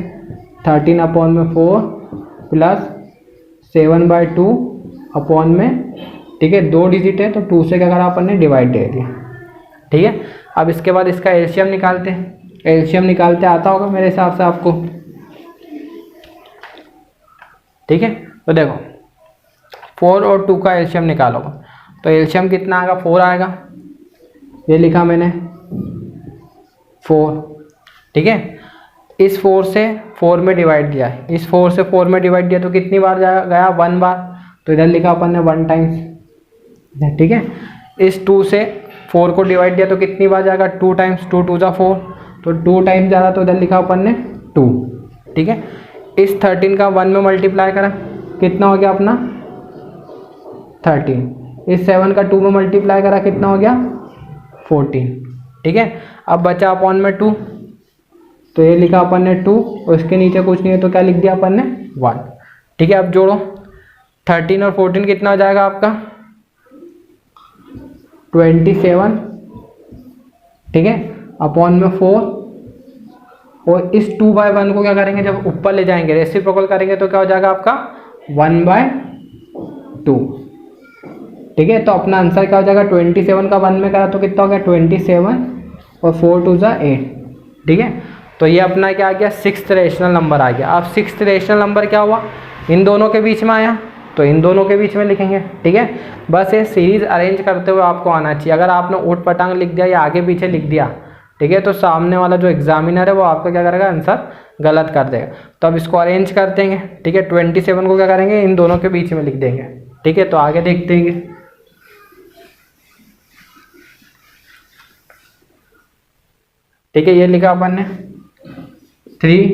13 अपॉन में 4 + 7/2 अपॉन में, ठीक है, 2 डिजिट है तो 2 से क्या करा अपन ने, डिवाइड दे दिया, ठीक है। अब इसके बाद इसका एलसीएम निकालते हैं। एलसीएम निकालते आता होगा मेरे हिसाब से आपको, ठीक है। तो देखो 4 और 2 का एलसीएम निकालोगे तो एलसीएम कितना आएगा, 4 आएगा। ये लिखा मैंने 4, ठीक है। इस 4 से 4 में डिवाइड दिया है, इस 4 से 4 में डिवाइड दिया तो कितनी बार गया, 1 बार। तो इधर लिखा अपन ने 1 टाइम्स, ठीक है। इस 2 से 4 को डिवाइड दिया तो कितनी बार जाएगा, 2 टाइम्स, 2 2 = 4, तो 2 टाइम्स जा रहा तो इधर लिखा अपन ने 2, ठीक है। इस 13 का 1 में मल्टीप्लाई करा, कितना हो गया अपना 13। इस 7 का 2 में मल्टीप्लाई करा, कितना हो गया 14, ठीक है। अब बचा अपॉन में 2, तो ये लिखा अपन ने 2 और इसके नीचे कुछ नहीं है तो क्या लिख दिया अपन ने 1, ठीक है। अब जोड़ो 13 और 14 कितना हो जाएगा आपका 27, ठीक है, अपॉन में 4। और इस 2/1 को क्या करेंगे, जब ऊपर ले जाएंगे रेसिप्रोकल करेंगे तो क्या हो जाएगा आपका 1/2, ठीक है। तो अपना आंसर क्या हो जाएगा, 27 का 1 में करा तो कितना हो गया 27 और 4 2 = 8, ठीक है। तो ये अपना क्या आ गया, 6th रेशनल नंबर आ गया। अब 6th रेशनल नंबर क्या हुआ, इन दोनों के बीच में आया तो इन दोनों के बीच में लिखेंगे, ठीक है। बस ये सीरीज अरेंज करते हुए आपको आना चाहिए। अगर आपने ऊट पटांग लिख दिया या आगे पीछे लिख दिया, ठीक है। तो सामने वाला जो एग्जामिनर है वो आपका क्या करेगा, आंसर गलत कर देगा। तो अब इसको अरेंज कर देंगे, ठीक है। 27 को क्या करेंगे, इन दोनों के बीच में लिख देंगे, ठीक है। तो आगे देखते हैं, ठीक है। ये लिखा अपन ने 3,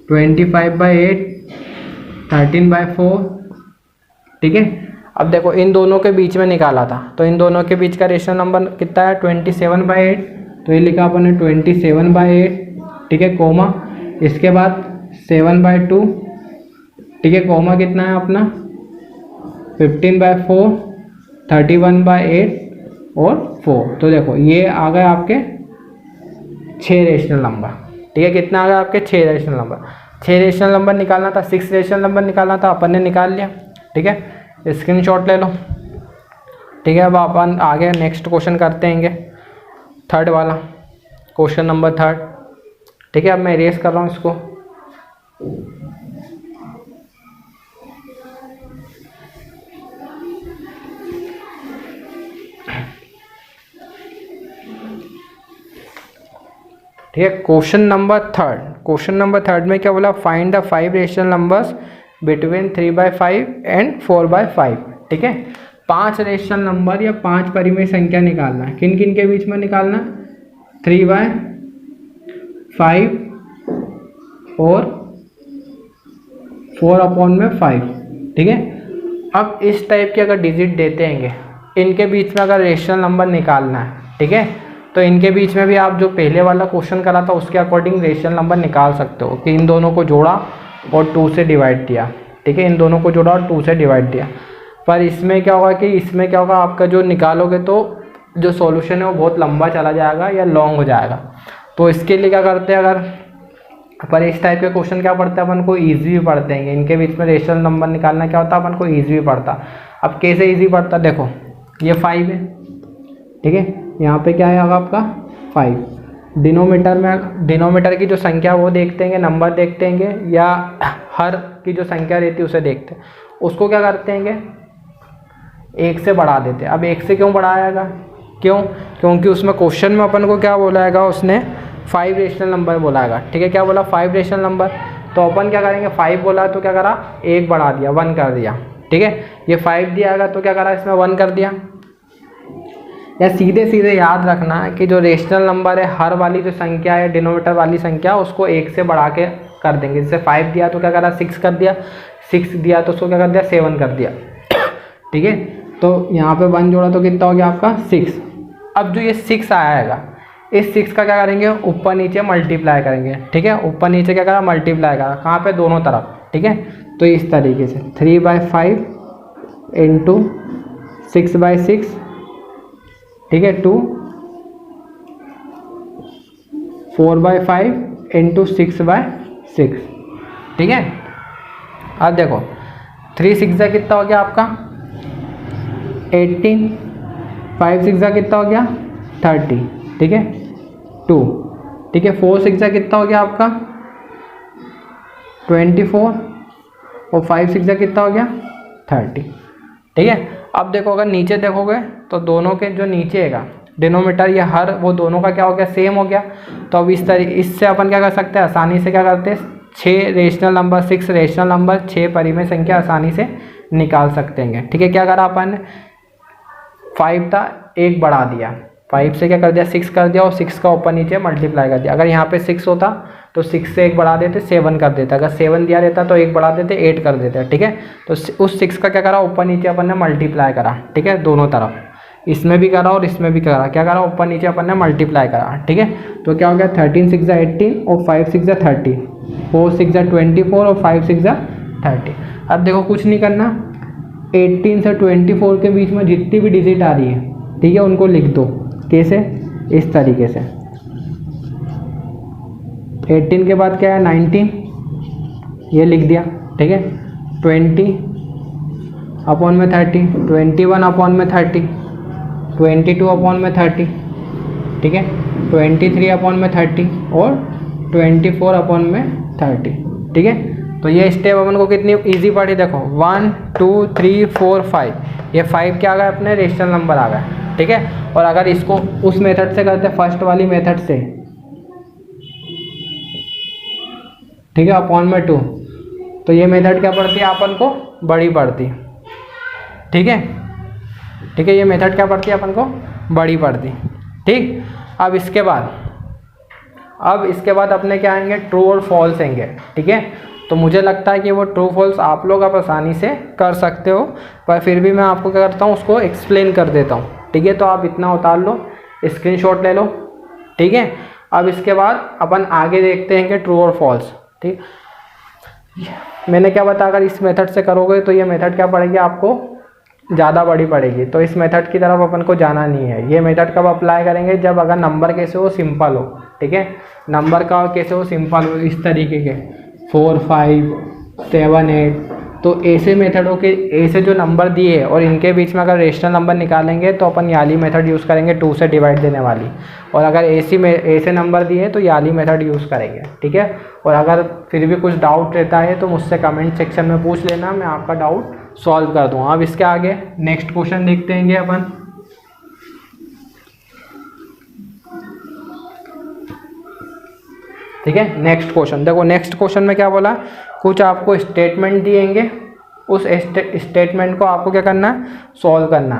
25/8, 13/4, ठीक है। अब देखो इन दोनों के बीच में निकाला था, तो इन दोनों के बीच का रेशनल नंबर कितना है, 27/8। तो ये लिखा अपन ने 27/8, ठीक है, कोमा, इसके बाद 7/2, ठीक है, कोमा कितना है अपना 15/4, 31/8 और 4। तो देखो ये आ गए आपके 6 रेशनल नंबर, ठीक है। कितना आ गया आपके 6 रेशनल नंबर। 6 रेशनल नंबर निकालना था, 6 रेशनल नंबर निकालना था, अपन ने निकाल लिया, ठीक है। स्क्रीनशॉट ले लो, ठीक है। अब अपन आगे नेक्स्ट क्वेश्चन करते हैं, थर्ड वाला क्वेश्चन नंबर 3, ठीक है। अब मैं इरेज कर रहा हूँ इसको, ठीक है। क्वेश्चन नंबर 3, क्वेश्चन नंबर 3 में क्या बोला, find the 5 rational numbers between 3/5 and 4/5, ठीक है। 5 रेशनल नंबर या 5 परिमेय संख्या निकालना है, किन किन के बीच में निकालना, 3/5 और 4/5, ठीक है। अब इस टाइप के अगर डिजिट देते हैं, इनके बीच में अगर रेशनल नंबर निकालना है, ठीक है, तो इनके बीच में भी आप जो पहले वाला क्वेश्चन करा था उसके अकॉर्डिंग रेशनल नंबर निकाल सकते हो, कि इन दोनों को जोड़ा और 2 से डिवाइड किया, ठीक है। इन दोनों को जोड़ा और 2 से डिवाइड दिया। पर इसमें क्या होगा कि इसमें क्या होगा, आपका जो निकालोगे तो जो सॉल्यूशन है वो बहुत लंबा चला जाएगा या लॉन्ग हो जाएगा। तो इसके लिए क्या करते हैं, अगर पर इस टाइप के क्वेश्चन क्या पढ़ते हैं अपन को, ईजी भी पढ़ते हैं। इनके बीच में रेशनल नंबर निकालना क्या होता है, अपन को ईजी भी पड़ता। अब कैसे ईजी पड़ता, देखो ये 5 है, ठीक है। यहाँ पे क्या आएगा आपका 5। डिनोमीटर में, डिनोमीटर की जो संख्या वो देखते हैं, नंबर देखते हैं, या हर की जो संख्या रहती है उसे देखते हैं। उसको क्या करते हैं, 1 से बढ़ा देते हैं। अब 1 से क्यों बढ़ाएगा, क्यों, क्योंकि उसमें क्वेश्चन में अपन को क्या बोलाएगा, उसने 5 रेशनल नंबर बोलाएगा, ठीक है। क्या बोला, 5 रेशनल नंबर। तो अपन क्या करेंगे, 5 बोला तो क्या करा, 1 बढ़ा दिया, 1 कर दिया, ठीक है। ये 5 दिया तो क्या करा, इसमें 1 कर दिया। या सीधे सीधे याद रखना है कि जो रेशनल नंबर है, हर वाली जो संख्या है, डिनोमीटर वाली संख्या, उसको 1 से बढ़ा के कर देंगे। जैसे 5 दिया तो क्या करा, 6 कर दिया, 6 दिया तो उसको क्या कर दिया, 7 कर दिया, ठीक है। तो यहाँ पे 1 जोड़ा तो कितना हो गया आपका 6। अब जो ये 6 आएगा, इस 6 का क्या करेंगे, ऊपर नीचे मल्टीप्लाई करेंगे, ठीक है। ऊपर नीचे क्या करा, मल्टीप्लाई करा, कहाँ पे, दोनों तरफ, ठीक है। तो इस तरीके से 3/5 इंटू 6/6, ठीक है, 2, 4/5 इंटू 6/6, ठीक है। अब देखो 3 6 कितना हो गया आपका 18, 5 6 कितना हो गया 30, ठीक है, 2, ठीक है। 4 6 कितना हो गया आपका 24 और 5 6 कितना हो गया 30, ठीक है। अब देखो अगर नीचे देखोगे तो दोनों के जो नीचे है डिनोमीटर या हर, वो दोनों का क्या हो गया, सेम हो गया। तो अब इस तरीके, इससे अपन क्या कर सकते हैं, आसानी से क्या करते हैं, 6 रेशनल नंबर, 6 रेशनल नंबर, 6 परिमेय संख्या आसानी से निकाल सकते हैं, ठीक है। क्या करा अपन ने, 5 था, 1 बढ़ा दिया, 5 से क्या कर दिया 6 कर दिया, और 6 का ऊपर नीचे मल्टीप्लाई कर दिया। अगर यहाँ पे 6 होता तो 6 से 1 बढ़ा देते 7 कर देता, अगर 7 दिया रहता तो 1 बढ़ा देते 8 कर देते, ठीक है। तो उस 6 का क्या करा, ऊपर नीचे अपन ने मल्टीप्लाई करा, ठीक है, दोनों तरफ, इसमें भी करा और इसमें भी करा। क्या करा, ऊपर नीचे अपन ने मल्टीप्लाई करा, ठीक है। तो क्या हो गया 13 6 18 और 5 6 30, 4 6 24 और 5 6 30। अब देखो कुछ नहीं करना, 18 से 24 के बीच में जितनी भी डिजिट आ रही है, ठीक है, उनको लिख दो। कैसे, इस तरीके से। 18 के बाद क्या है 19, ये लिख दिया, ठीक है। 20/30, 21/30, 22/30, ठीक है, 23/30 और 24/30, ठीक है। तो ये स्टेप अपन को कितनी इजी पड़ी, देखो 1 2 3 4 5, ये 5 क्या आ गया अपने रेशनल नंबर आ गया। ठीक है। और अगर इसको उस मेथड से करते फर्स्ट वाली मेथड से, ठीक है, अपॉन में 2, तो ये मेथड क्या पड़ती है अपन को, बड़ी पड़ती, ठीक है, ठीक है, ये मेथड क्या पड़ती है अपन को, बड़ी पड़ती, ठीक। अब इसके बाद अपने क्या आएंगे, ट्रू और फॉल्स आएंगे, ठीक है। तो मुझे लगता है कि वो ट्रू फॉल्स आप लोग आप आसानी से कर सकते हो, पर फिर भी मैं आपको क्या करता हूँ, उसको एक्सप्लेन कर देता हूँ, ठीक है। तो आप इतना उतार लो, स्क्रीनशॉट ले लो, ठीक है। अब इसके बाद अपन आगे देखते हैं कि ट्रू और फॉल्स, ठीक। मैंने क्या बताया, अगर इस मेथड से करोगे तो ये मेथड क्या पड़ेगी आपको, ज़्यादा बड़ी पड़ेगी। तो इस मेथड की तरफ अपन को जाना नहीं है। ये मेथड कब अप्लाई करेंगे, जब अगर नंबर कैसे हो, सिंपल हो, ठीक है। नंबर का कैसे हो, सिंपल हो, इस तरीके के 4, 5, 7, 8, तो ऐसे मेथडों के ऐसे जो नंबर दिए और इनके बीच में अगर रेशनल नंबर निकालेंगे तो अपन ये वाली मेथड यूज़ करेंगे, 2 से डिवाइड देने वाली। और अगर ऐसे नंबर दिए तो ये वाली मेथड यूज़ करेंगे, ठीक है। और अगर फिर भी कुछ डाउट रहता है तो मुझसे कमेंट सेक्शन में पूछ लेना, मैं आपका डाउट सॉल्व कर दूँ। अब इसके आगे नेक्स्ट क्वेश्चन देखते हैं अपन, ठीक है। नेक्स्ट क्वेश्चन देखो, नेक्स्ट क्वेश्चन में क्या बोला, कुछ आपको स्टेटमेंट दिएंगे, उस स्टेटमेंट को आपको क्या करना है, सॉल्व करना,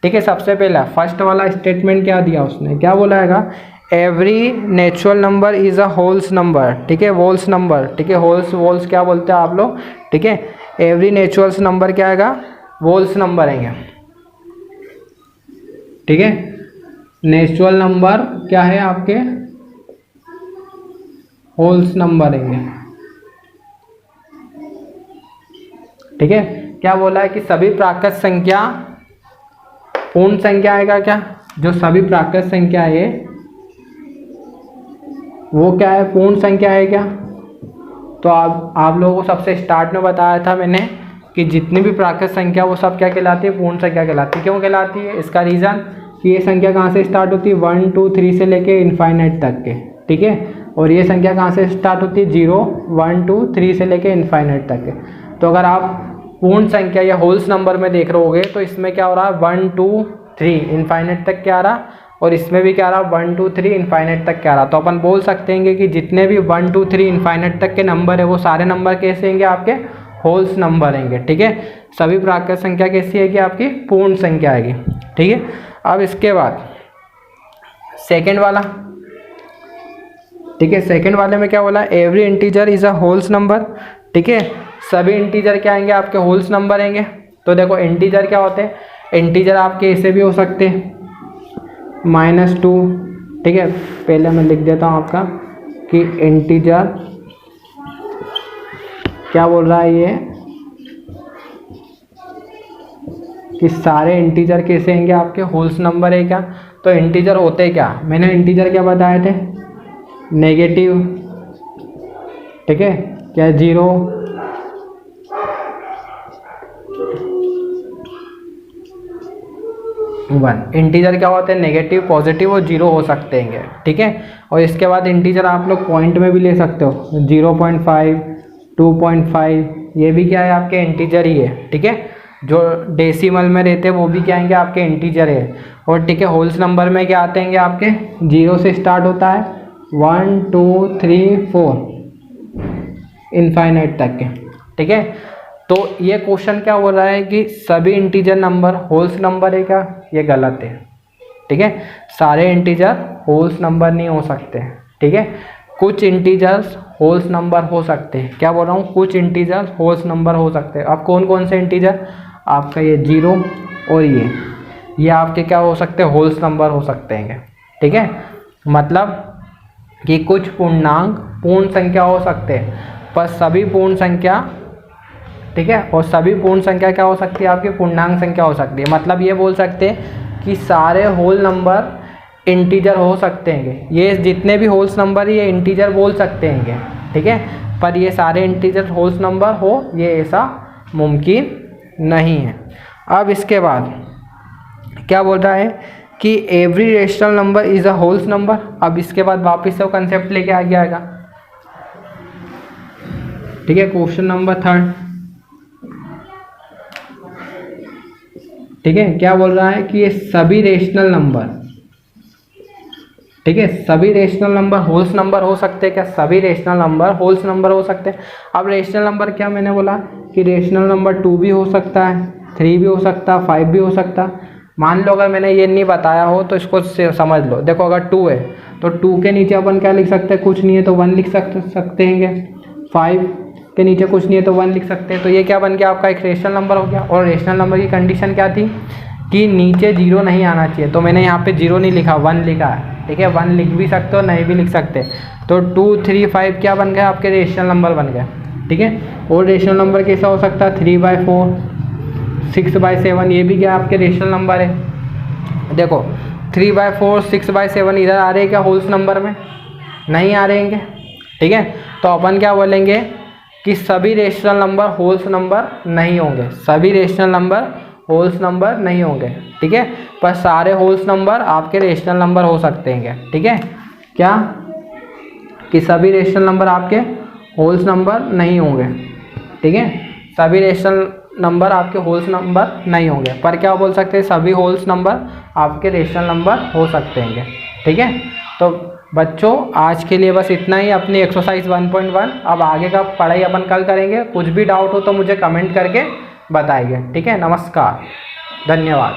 ठीक है। सबसे पहला फर्स्ट वाला स्टेटमेंट क्या दिया उसने, क्या बोला है, every natural number is a holes number, ठीक है, होल्स नंबर, ठीक है। होल्स क्या बोलते हैं आप लोग, ठीक है। एवरी नेचुरल्स नंबर क्या आएगा, होल्स नंबर आएंगे, ठीक है। नेचुरल नंबर क्या है आपके, होल्स नंबर आएंगे, ठीक है। क्या बोला है कि सभी प्राकृत संख्या पूर्ण संख्या आएगा, क्या जो सभी प्राकृत संख्या है वो क्या है, पूर्ण संख्या है क्या। तो आप लोगों को सबसे स्टार्ट में बताया था मैंने कि जितनी भी प्राकृत संख्या वो सब क्या कहलाती है, पूर्ण संख्या कहलाती है। क्यों कहलाती है, इसका रीज़न कि ये संख्या कहाँ से स्टार्ट होती है, 1, 2, 3 से लेके इनफाइनाइट तक के, ठीक है। और ये संख्या कहाँ से स्टार्ट होती है, 0, 1, 2, 3 से लेके इनफाइनाइट तक के। तो अगर आप पूर्ण संख्या या होल्स नंबर में देख रहे होगे तो इसमें क्या हो रहा है, 1, 2, 3 इनफाइनाइट तक क्या आ रहा, और इसमें भी क्या आ रहा, 1, 2, 3 इनफाइनाइट तक क्या आ रहा। तो अपन बोल सकते हैं कि जितने भी 1, 2, 3 इनफाइनाइट तक के नंबर है वो सारे नंबर कैसे होंगे, आपके होल्स नंबर आएंगे, ठीक है। सभी प्राकृत संख्या कैसी आएगी, आपकी पूर्ण संख्या आएगी, ठीक है। अब इसके बाद सेकेंड वाला, ठीक है। सेकेंड वाले में क्या बोला, every integer is a holes number, ठीक है। सभी इंटीजर क्या आएंगे, आपके होल्स नंबर आएंगे। तो देखो इंटीजर क्या होते हैं, इंटीजर आपके ऐसे भी हो सकते हैं, -2, ठीक है। पहले मैं लिख देता हूँ आपका कि इंटीजर क्या बोल रहा है ये, कि सारे इंटीजर कैसे आएंगे, आपके होल्स नंबर है क्या। तो इंटीजर होते क्या, मैंने इंटीजर क्या बताए थे, नेगेटिव, ठीक है, क्या 0, 1। इंटीजर क्या होते हैं, नेगेटिव, पॉजिटिव और 0 हो सकते हैं, ठीक है। और इसके बाद इंटीजर आप लोग पॉइंट में भी ले सकते हो, 0.5, 2.5, ये भी क्या है, आपके इंटीजर ही है, ठीक है। जो डेसिमल में रहते हैं वो भी क्या आएंगे, आपके इंटीजर है। और ठीक है, होल्स नंबर में क्या आते हैं आपके, 0 से स्टार्ट होता है, 1, 2, 3, 4 इनफाइनाइट तक के, ठीक है। तो ये क्वेश्चन क्या हो रहा है कि सभी इंटीजर नंबर होल्स नंबर है क्या, ये गलत है, ठीक है। सारे इंटीजर होल्स नंबर नहीं हो सकते, ठीक है। कुछ इंटीजर्स होल्स नंबर हो सकते हैं, क्या बोल रहा हूँ, कुछ इंटीजर्स होल्स नंबर हो सकते हैं। अब कौन कौन से इंटीजर, आपका ये 0 और ये आपके क्या हो सकते हैं, होल्स नंबर हो सकते हैं, ठीक है। मतलब कि कुछ पूर्णांक पूर्ण संख्या हो सकते हैं, पर सभी पूर्ण संख्या, ठीक है, और सभी पूर्ण संख्या क्या हो सकती है, आपकी पूर्णांक संख्या हो सकती है। मतलब ये बोल सकते हैं कि सारे होल नंबर इंटीजर हो सकते हैं, ये जितने भी होल्स नंबर ये इंटीजर बोल सकते हैं, ठीक है। पर ये सारे इंटीजर होल्स नंबर हो, ये ऐसा मुमकिन नहीं है। अब इसके बाद क्या बोल रहा है कि every rational number is a holes number. अब इसके बाद वापस से वो कंसेप्ट लेके आ गया, ठीक है। क्वेश्चन नंबर 3, ठीक है, क्या बोल रहा है कि ये सभी रेशनल नंबर, ठीक है, सभी रेशनल नंबर होल्स नंबर हो सकते हैं क्या? सभी रेशनल नंबर होल्स नंबर हो सकते हैं। अब रेशनल नंबर क्या मैंने बोला कि रेशनल नंबर 2 भी हो सकता है, 3 भी हो सकता है, 5 भी हो सकता है। मान लो अगर मैंने ये नहीं बताया हो तो इसको समझ लो। देखो अगर 2 है तो 2 के नीचे अपन क्या लिख सकते हैं? कुछ नहीं है तो 1 लिख सकते हैं। 5 के नीचे कुछ नहीं है तो 1 लिख सकते हैं। तो ये क्या बन गया? आपका एक रेशनल नंबर हो गया। और रेशनल नंबर की कंडीशन क्या थी कि नीचे 0 नहीं आना चाहिए, तो मैंने यहाँ पे 0 नहीं लिखा, 1 लिखा है। ठीक है, 1 लिख भी सकते हो, नहीं भी लिख सकते। तो 2, 3, 5 क्या बन गया? आपके रेशनल नंबर बन गए। ठीक है, और रेशनल नंबर कैसा हो सकता है? 3/4, 6/7, ये भी क्या आपके रेशनल नंबर है। देखो 3/4, 6/7 इधर आ रहे हैं क्या होल्स नंबर में? नहीं आ रहे हैं। ठीक है, तो अपन क्या बोलेंगे कि सभी रेशनल नंबर होल्स नंबर नहीं होंगे, सभी रेशनल नंबर होल्स नंबर नहीं होंगे। ठीक है, पर सारे होल्स नंबर आपके रेशनल नंबर हो सकते हैं। ठीक है, क्या कि सभी रेशनल नंबर आपके होल्स नंबर नहीं होंगे। ठीक है, सभी रेशनल नंबर आपके होल्स नंबर नहीं होंगे, पर क्या बोल सकते हैं? सभी होल्स नंबर आपके रेशनल नंबर हो सकते हैं। ठीक है, तो बच्चों आज के लिए बस इतना ही अपनी एक्सरसाइज 1.1। अब आगे का पढ़ाई अपन कल करेंगे। कुछ भी डाउट हो तो मुझे कमेंट करके बताइए। ठीक है, नमस्कार, धन्यवाद।